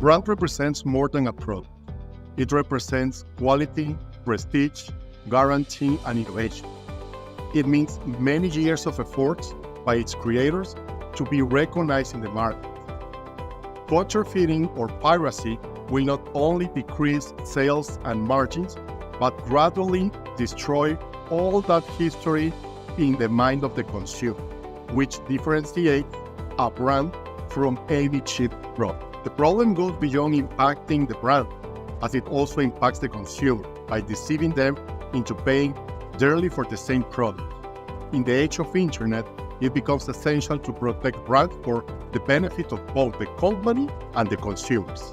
brand represents more than a product. It represents quality, prestige, guarantee, and innovation. It means many years of efforts by its creators to be recognized in the market. Counterfeiting or piracy will not only decrease sales and margins, but gradually destroy all that history in the mind of the consumer, which differentiates a brand from any cheap product. The problem goes beyond impacting the brand, as it also impacts the consumer by deceiving them into paying dearly for the same product. In the age of internet, it becomes essential to protect brands for the benefit of both the company and the consumers.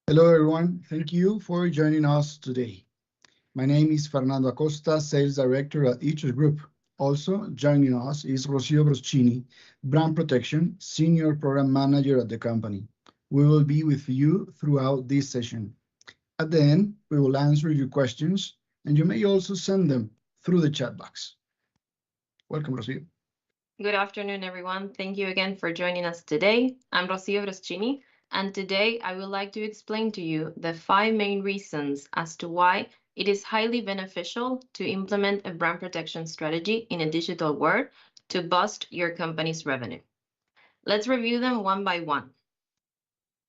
Hello, everyone. Thank you for joining us today. My name is Fernando Acosta, Sales Director at Ichus Group. Also joining us is Rocio Broschini, Brand Protection, Senior Program Manager at the company. We will be with you throughout this session. At the end, we will answer your questions, and you may also send them through the chat box. Welcome, Rocio. Good afternoon, everyone. Thank you again for joining us today. I'm Rocio Broschini, and today I would like to explain to you the 5 main reasons as to why it is highly beneficial to implement a brand protection strategy in a digital world to boost your company's revenue. Let's review them one by one.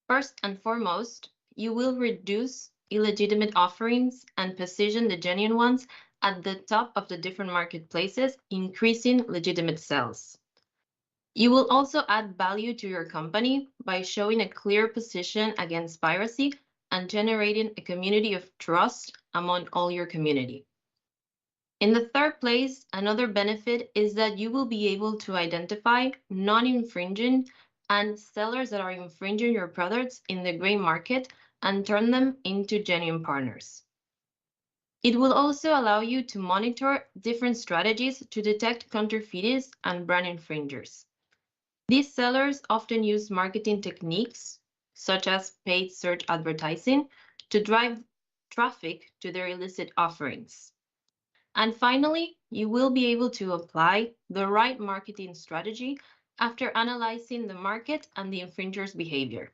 First and foremost, you will reduce illegitimate offerings and position the genuine ones at the top of the different marketplaces, increasing legitimate sales. You will also add value to your company by showing a clear position against piracy and generating a community of trust among all your community. In the third place, another benefit is that you will be able to identify non-infringing and sellers that are infringing your products in the gray market and turn them into genuine partners. It will also allow you to monitor different strategies to detect counterfeiters and brand infringers. These sellers often use marketing techniques, such as paid search advertising, to drive traffic to their illicit offerings. And finally, you will be able to apply the right marketing strategy after analyzing the market and the infringer's behavior.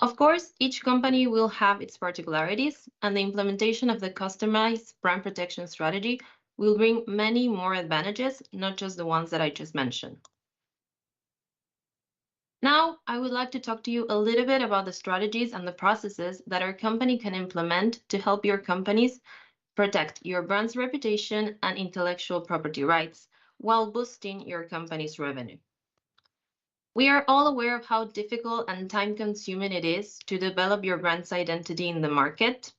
Of course, each company will have its particularities, and the implementation of the customized brand protection strategy will bring many more advantages, not just the ones that I just mentioned. Now, I would like to talk to you a little bit about the strategies and the processes that our company can implement to help your companies protect your brand's reputation and intellectual property rights while boosting your company's revenue. We are all aware of how difficult and time-consuming it is to develop your brand's identity in the market.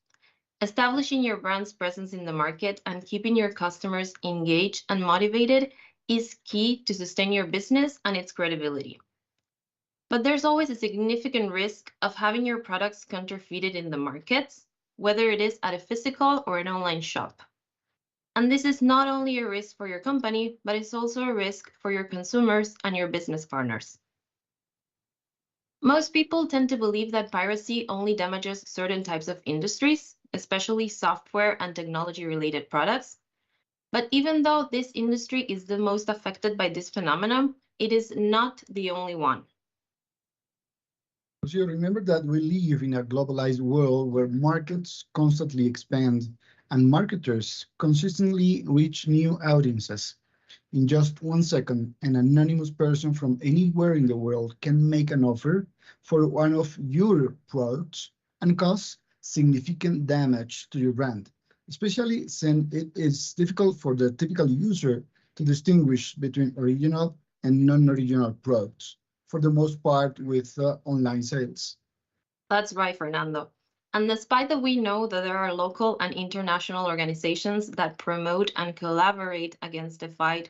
Establishing your brand's presence in the market and keeping your customers engaged and motivated is key to sustain your business and its credibility. But there's always a significant risk of having your products counterfeited in the markets, whether it is at a physical or an online shop. And this is not only a risk for your company, but it's also a risk for your consumers and your business partners. Most people tend to believe that piracy only damages certain types of industries, especially software and technology-related products. But even though this industry is the most affected by this phenomenon, it is not the only one. So remember that we live in a globalized world where markets constantly expand and marketers consistently reach new audiences. In just 1 second, an anonymous person from anywhere in the world can make an offer for one of your products and cause significant damage to your brand, especially since it is difficult for the typical user to distinguish between original and non-original products, for the most part with online sales. That's right, Fernando. And despite that we know that there are local and international organizations that promote and collaborate against the fight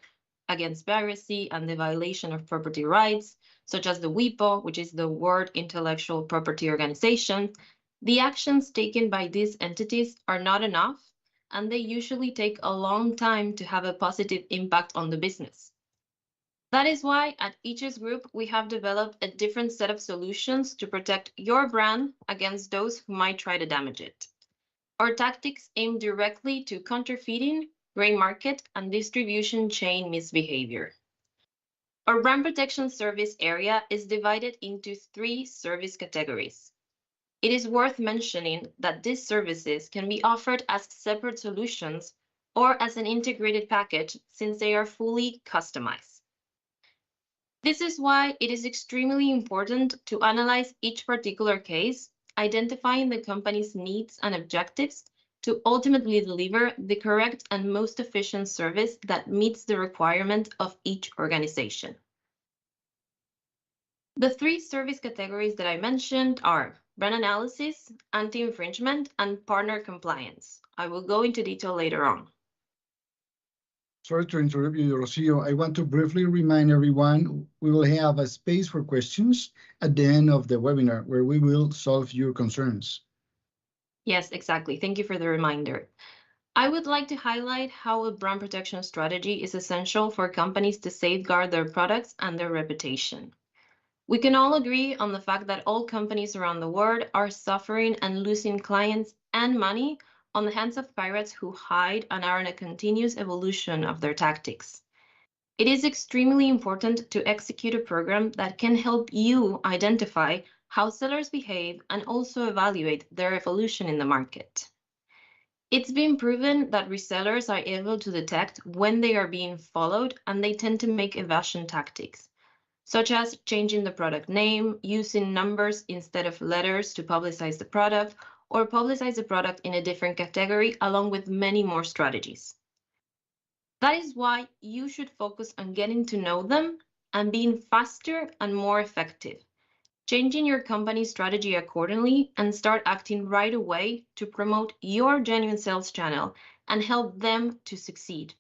against piracy and the violation of property rights, such as the WIPO, which is the World Intellectual Property Organization, the actions taken by these entities are not enough, and they usually take a long time to have a positive impact on the business. That is why at Ichus Group, we have developed a different set of solutions to protect your brand against those who might try to damage it. Our tactics aim directly to counterfeiting, gray market, and distribution chain misbehavior. Our brand protection service area is divided into 3 service categories. It is worth mentioning that these services can be offered as separate solutions or as an integrated package since they are fully customized. This is why it is extremely important to analyze each particular case, identifying the company's needs and objectives to ultimately deliver the correct and most efficient service that meets the requirement of each organization. The 3 service categories that I mentioned are brand analysis, anti-infringement, and partner compliance. I will go into detail later on. Sorry to interrupt you, Rocio. I want to briefly remind everyone we will have a space for questions at the end of the webinar where we will solve your concerns. Yes, exactly. Thank you for the reminder. I would like to highlight how a brand protection strategy is essential for companies to safeguard their products and their reputation. We can all agree on the fact that all companies around the world are suffering and losing clients and money on the hands of pirates who hide and are in a continuous evolution of their tactics. It is extremely important to execute a program that can help you identify how sellers behave and also evaluate their evolution in the market. It's been proven that resellers are able to detect when they are being followed, and they tend to make evasion tactics, such as changing the product name, using numbers instead of letters to publicize the product, or publicize the product in a different category, along with many more strategies. That is why you should focus on getting to know them and being faster and more effective, changing your company's strategy accordingly and start acting right away to promote your genuine sales channel and help them to succeed.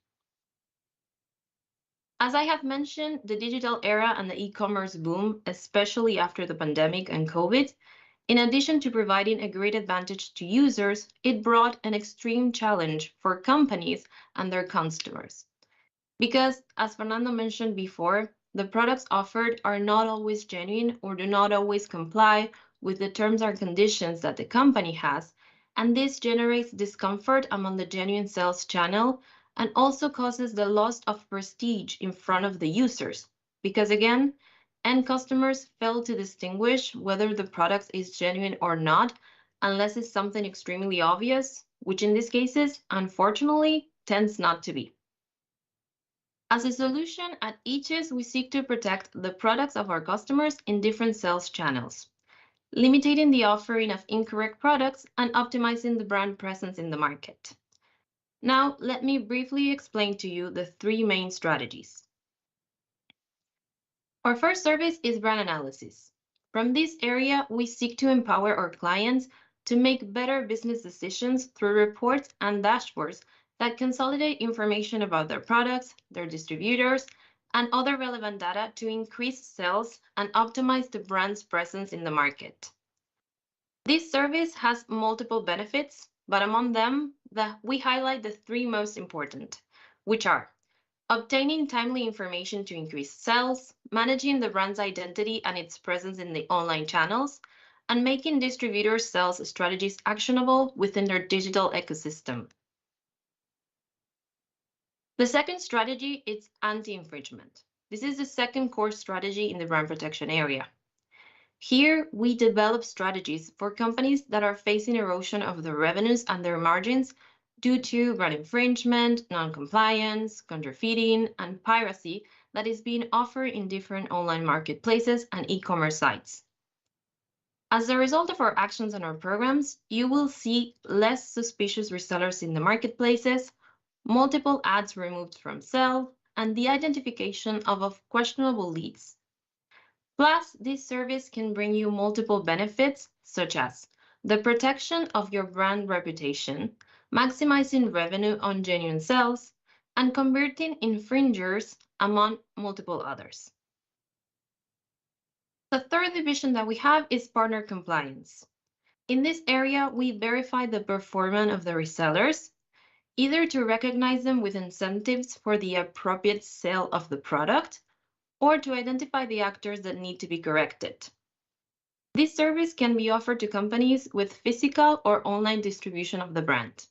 As I have mentioned, the digital era and the e-commerce boom, especially after the pandemic and COVID, in addition to providing a great advantage to users, it brought an extreme challenge for companies and their customers. Because, as Fernando mentioned before, the products offered are not always genuine or do not always comply with the terms and conditions that the company has, and this generates discomfort among the genuine sales channel and also causes the loss of prestige in front of the users, because again, end customers fail to distinguish whether the product is genuine or not unless it's something extremely obvious, which in these cases, unfortunately, tends not to be. As a solution, at Aegis, we seek to protect the products of our customers in different sales channels, limiting the offering of incorrect products and optimizing the brand presence in the market. Now, let me briefly explain to you the 3 main strategies. Our first service is brand analysis. From this area, we seek to empower our clients to make better business decisions through reports and dashboards that consolidate information about their products, their distributors, and other relevant data to increase sales and optimize the brand's presence in the market. This service has multiple benefits, but among them, we highlight the 3 most important, which are obtaining timely information to increase sales, managing the brand's identity and its presence in the online channels, and making distributors' sales strategies actionable within their digital ecosystem. The second strategy is anti-infringement. This is the second core strategy in the brand protection area. Here, we develop strategies for companies that are facing erosion of their revenues and their margins due to brand infringement, non-compliance, counterfeiting, and piracy that is being offered in different online marketplaces and e-commerce sites. As a result of our actions and our programs, you will see less suspicious resellers in the marketplaces, multiple ads removed from sale, and the identification of questionable leads. Plus, this service can bring you multiple benefits, such as the protection of your brand reputation, maximizing revenue on genuine sales, and converting infringers among multiple others. The third division that we have is partner compliance. In this area, we verify the performance of the resellers, either to recognize them with incentives for the appropriate sale of the product, or to identify the actors that need to be corrected. This service can be offered to companies with physical or online distribution of the brand.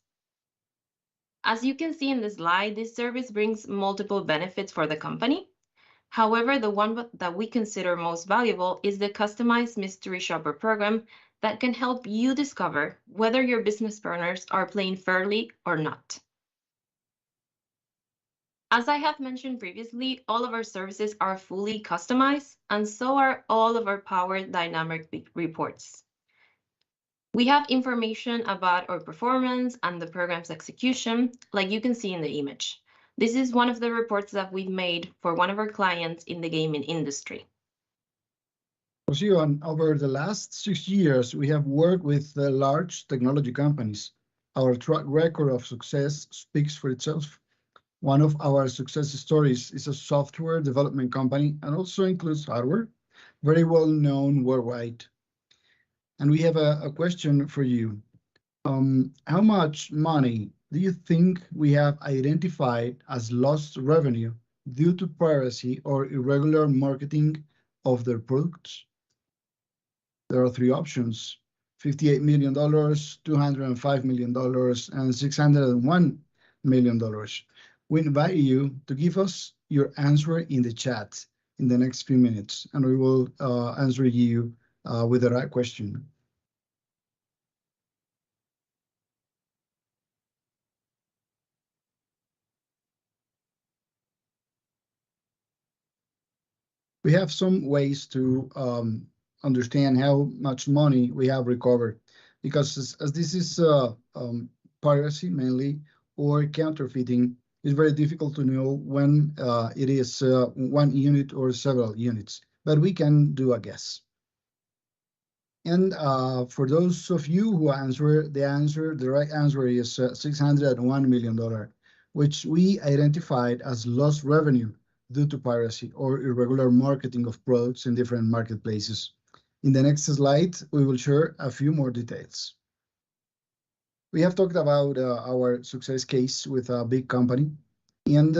As you can see in the slide, this service brings multiple benefits for the company. However, the one that we consider most valuable is the customized mystery shopper program that can help you discover whether your business partners are playing fairly or not. As I have mentioned previously, all of our services are fully customized, and so are all of our Power Dynamic reports. We have information about our performance and the program's execution, like you can see in the image. This is one of the reports that we've made for one of our clients in the gaming industry. Rocío, over the last 6 years, we have worked with large technology companies. Our track record of success speaks for itself. One of our success stories is a software development company and also includes hardware, very well known worldwide. And we have a question for you. How much money do you think we have identified as lost revenue due to piracy or irregular marketing of their products? There are 3 options: $58 million, $205 million, and $601 million. We invite you to give us your answer in the chat in the next few minutes, and we will answer you with the right question. We have some ways to understand how much money we have recovered, because as this is piracy mainly or counterfeiting, it's very difficult to know when it is 1 unit or several units, but we can do a guess. And for those of you who answer, the right answer is $601 million, which we identified as lost revenue due to piracy or irregular marketing of products in different marketplaces. In the next slide, we will share a few more details. We have talked about our success case with a big company, and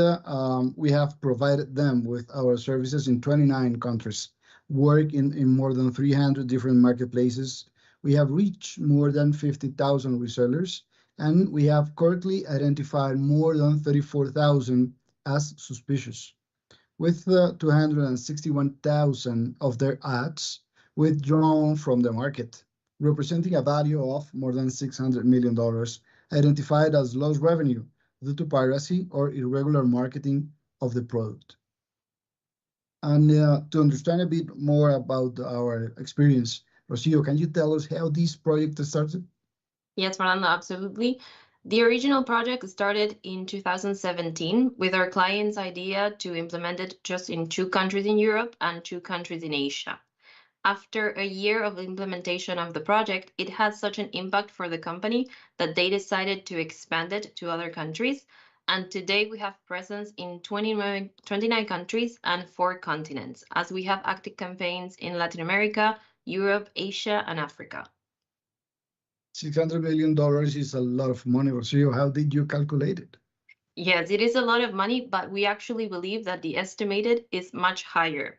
we have provided them with our services in 29 countries, work in more than 300 different marketplaces. We have reached more than 50,000 resellers, and we have currently identified more than 34,000 as suspicious, with 261,000 of their ads withdrawn from the market, representing a value of more than $600 million, identified as lost revenue due to piracy or irregular marketing of the product. And to understand a bit more about our experience, Rocío, can you tell us how this project started? Yes, Fernando, absolutely. The original project started in 2017 with our client's idea to implement it just in 2 countries in Europe and 2 countries in Asia. After a year of implementation of the project, it had such an impact for the company that they decided to expand it to other countries. And today we have presence in 29 countries and 4 continents, as we have active campaigns in Latin America, Europe, Asia, and Africa. $600 million is a lot of money, Rocío. How did you calculate it? Yes, it is a lot of money, but we actually believe that the estimated is much higher,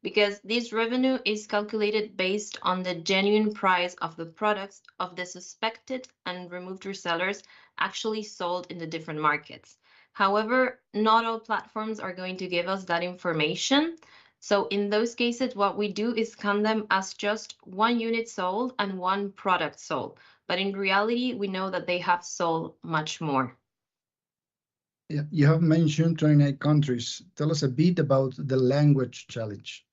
because this revenue is calculated based on the genuine price of the products of the suspected and removed resellers actually sold in the different markets. However, not all platforms are going to give us that information. So in those cases, what we do is count them as just 1 unit sold and 1 product sold. But in reality, we know that they have sold much more. Yeah, you have mentioned 29 countries. Tell us a bit about the language challenge.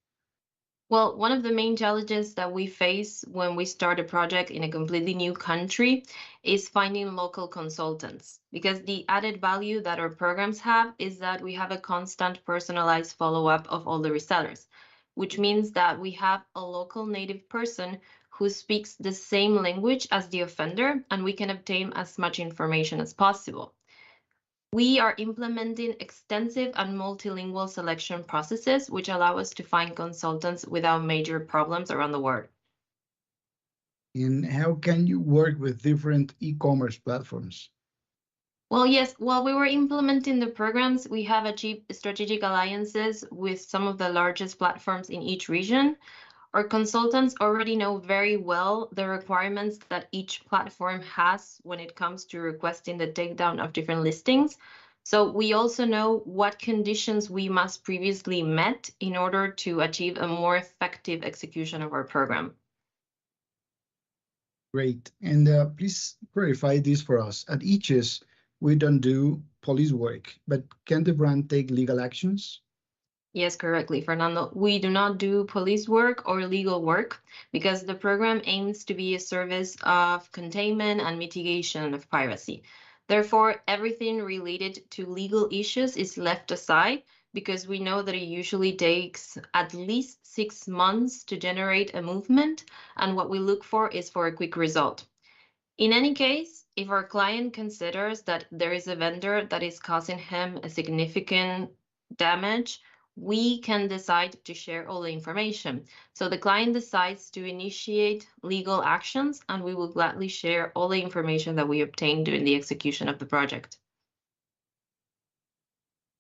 Well, one of the main challenges that we face when we start a project in a completely new country is finding local consultants, because the added value that our programs have is that we have a constant personalized follow-up of all the resellers, which means that we have a local native person who speaks the same language as the offender, and we can obtain as much information as possible. We are implementing extensive and multilingual selection processes, which allow us to find consultants without major problems around the world. And how can you work with different e-commerce platforms? Well, yes, while we were implementing the programs, we have achieved strategic alliances with some of the largest platforms in each region. Our consultants already know very well the requirements that each platform has when it comes to requesting the takedown of different listings. So we also know what conditions we must previously met in order to achieve a more effective execution of our program. Great. And please clarify this for us. At Aegis, we don't do police work, but can the brand take legal actions? Yes, correctly, Fernando. We do not do police work or legal work because the program aims to be a service of containment and mitigation of piracy. Therefore, everything related to legal issues is left aside because we know that it usually takes at least 6 months to generate a movement, and what we look for is for a quick result. In any case, if our client considers that there is a vendor that is causing him a significant damage, we can decide to share all the information. So the client decides to initiate legal actions, and we will gladly share all the information that we obtain during the execution of the project.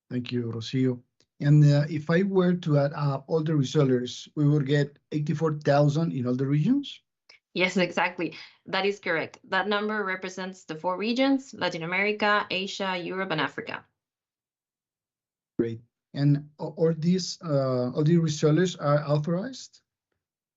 Thank you, Rocio. And if I were to add up all the resellers, we would get 84,000 in all the regions? Yes, exactly. That is correct. That number represents the 4 regions: Latin America, Asia, Europe, and Africa. Great. And all these resellers are authorized?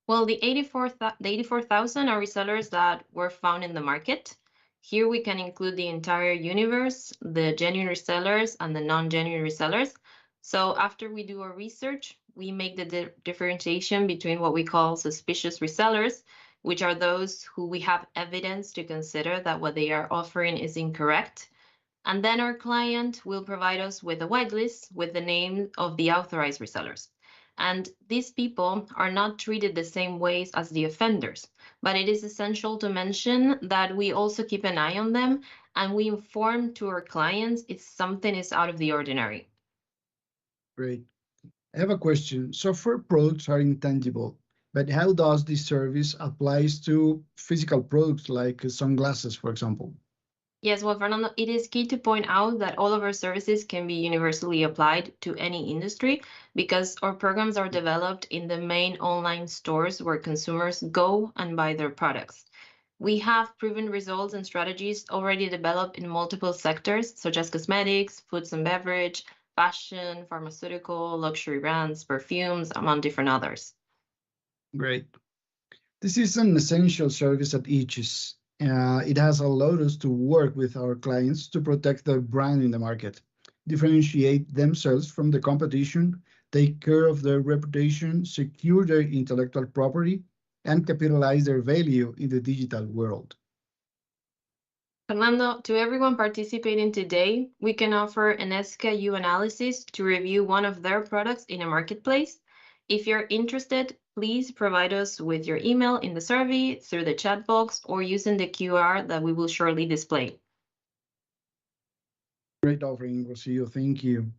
Well, the 84,000 are resellers that were found in the market. Here we can include the entire universe, the genuine resellers and the non-genuine resellers. So after we do our research, we make the differentiation between what we call suspicious resellers, which are those who we have evidence to consider that what they are offering is incorrect. And then our client will provide us with a whitelist with the name of the authorized resellers. And these people are not treated the same ways as the offenders, but it is essential to mention that we also keep an eye on them and we inform to our clients if something is out of the ordinary. Great. I have a question. Software products are intangible, but how does this service applies to physical products like sunglasses, for example? Yes, well, Fernando, it is key to point out that all of our services can be universally applied to any industry because our programs are developed in the main online stores where consumers go and buy their products. We have proven results and strategies already developed in multiple sectors, such as cosmetics, foods and beverage, fashion, pharmaceutical, luxury brands, perfumes, among different others. Great. This is an essential service at Aegis. It has allowed us to work with our clients to protect their brand in the market, differentiate themselves from the competition, take care of their reputation, secure their intellectual property, and capitalize their value in the digital world. Fernando, to everyone participating today, we can offer an SKU analysis to review one of their products in a marketplace. If you're interested, please provide us with your email in the survey, through the chat box, or using the QR that we will shortly display. Great offering, Rocio. Thank you.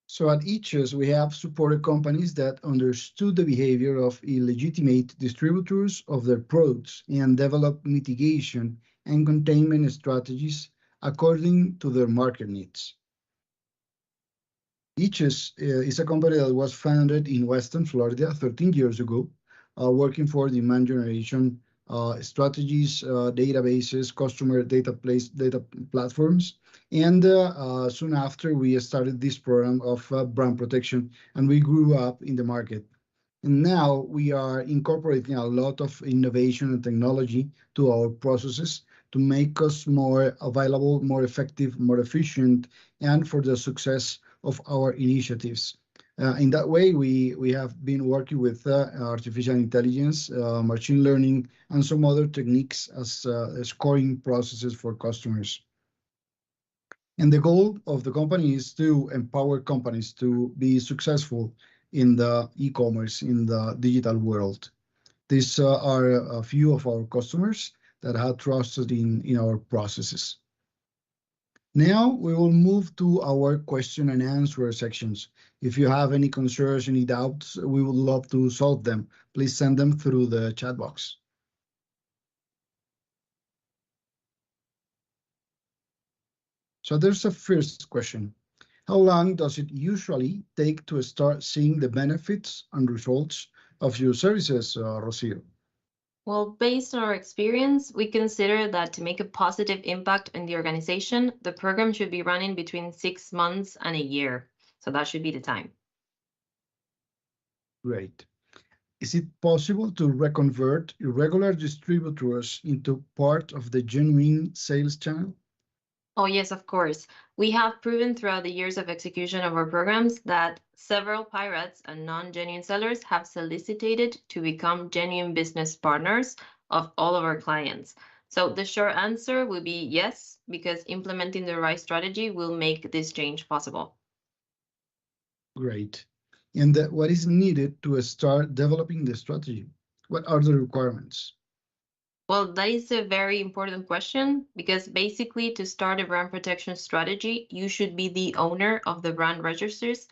So at Aegis, we have supported companies that understood the behavior of illegitimate distributors of their products and developed mitigation and containment strategies according to their market needs. Aegis is a company that was founded in Western Florida 13 years ago, working for demand generation strategies, databases, customer data platforms. And soon after, we started this program of brand protection, and we grew up in the market. And now we are incorporating a lot of innovation and technology to our processes to make us more available, more effective, more efficient, and for the success of our initiatives. In that way, we have been working with artificial intelligence, machine learning, and some other techniques as scoring processes for customers. And the goal of the company is to empower companies to be successful in the e-commerce, in the digital world. These are a few of our customers that have trusted in our processes. Now we will move to our question and answer sections. If you have any concerns, any doubts, we would love to solve them. Please send them through the chat box. So there's a first question. How long does it usually take to start seeing the benefits and results of your services, Rocio? Well, based on our experience, we consider that to make a positive impact in the organization, the program should be running between 6 months and a year. So that should be the time. Great. Is it possible to reconvert irregular distributors into part of the genuine sales channel? Oh, yes, of course. We have proven throughout the years of execution of our programs that several pirates and non-genuine sellers have solicited to become genuine business partners of all of our clients. So the short answer would be yes, because implementing the right strategy will make this change possible. Great. And what is needed to start developing the strategy? What are the requirements? Well, that is a very important question because basically to start a brand protection strategy, you should be the owner of the brand registers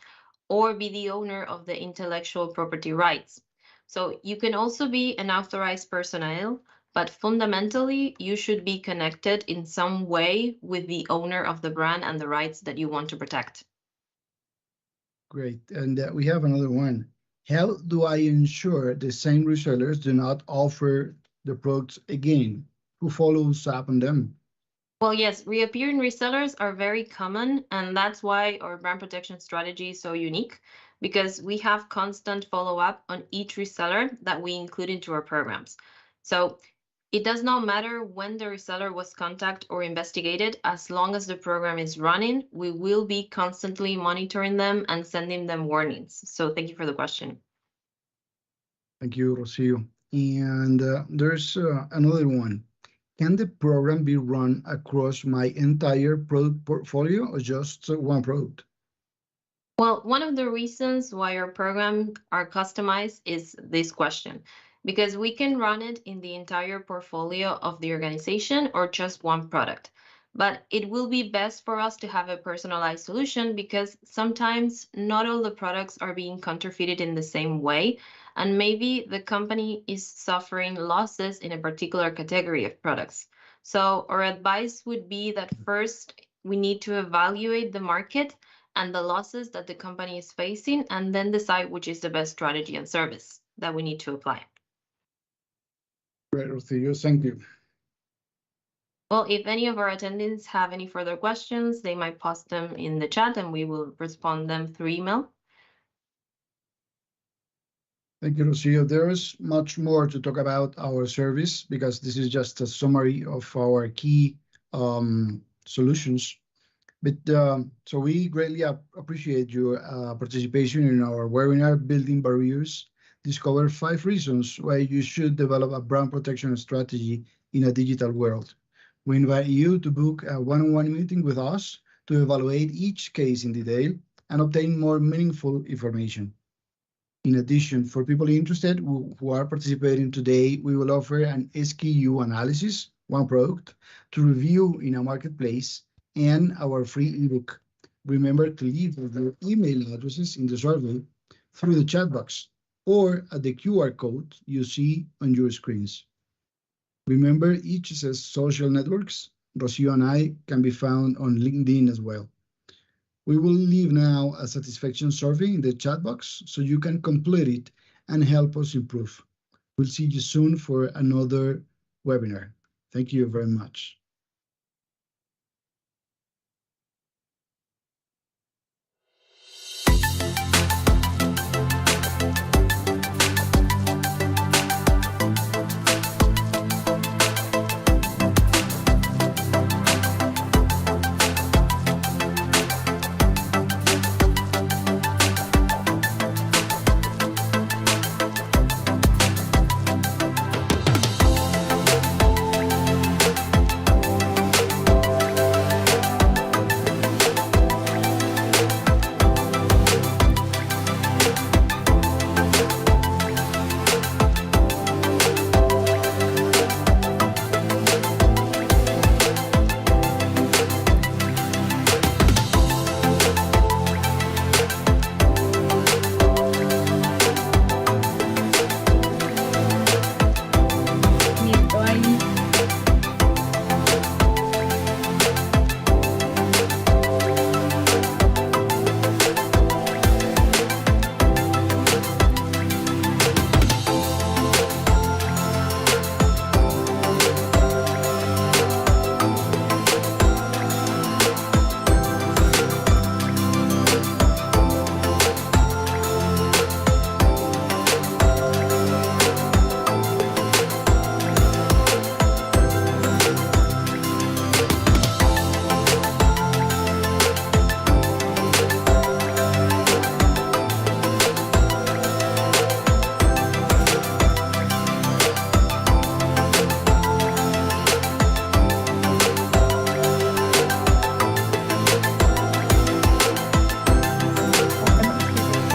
or be the owner of the intellectual property rights. So you can also be an authorized personnel, but fundamentally you should be connected in some way with the owner of the brand and the rights that you want to protect. Great. And we have another one. How do I ensure the same resellers do not offer the products again? Who follows up on them? Well, yes, reappearing resellers are very common, and that's why our brand protection strategy is so unique because we have constant follow-up on each reseller that we include into our programs. So it does not matter when the reseller was contacted or investigated, as long as the program is running, we will be constantly monitoring them and sending them warnings. So thank you for the question. Thank you, Rocio. And there's another one. Can the program be run across my entire product portfolio or just one product? Well, one of the reasons why our programs are customized is this question, because we can run it in the entire portfolio of the organization or just one product. But it will be best for us to have a personalized solution because sometimes not all the products are being counterfeited in the same way. And maybe the company is suffering losses in a particular category of products. So our advice would be that first we need to evaluate the market and the losses that the company is facing, and then decide which is the best strategy and service that we need to apply. Great, Rocio. Thank you. Well, if any of our attendees have any further questions, they might post them in the chat and we will respond them through email. Thank you, Rocio. There is much more to talk about our service because this is just a summary of our key solutions. But so we greatly appreciate your participation in our webinar, Building Barriers. Discover 5 reasons why you should develop a brand protection strategy in a digital world. We invite you to book a one-on-one meeting with us to evaluate each case in detail and obtain more meaningful information. In addition, for people interested who are participating today, we will offer an SKU analysis, one product, to review in a marketplace and our free ebook. Remember to leave your email addresses in the survey through the chat box or at the QR code you see on your screens. Remember, each says social networks. Rocio and I can be found on LinkedIn as well. We will leave now a satisfaction survey in the chat box so you can complete it and help us improve. We'll see you soon for another webinar. Thank you very much.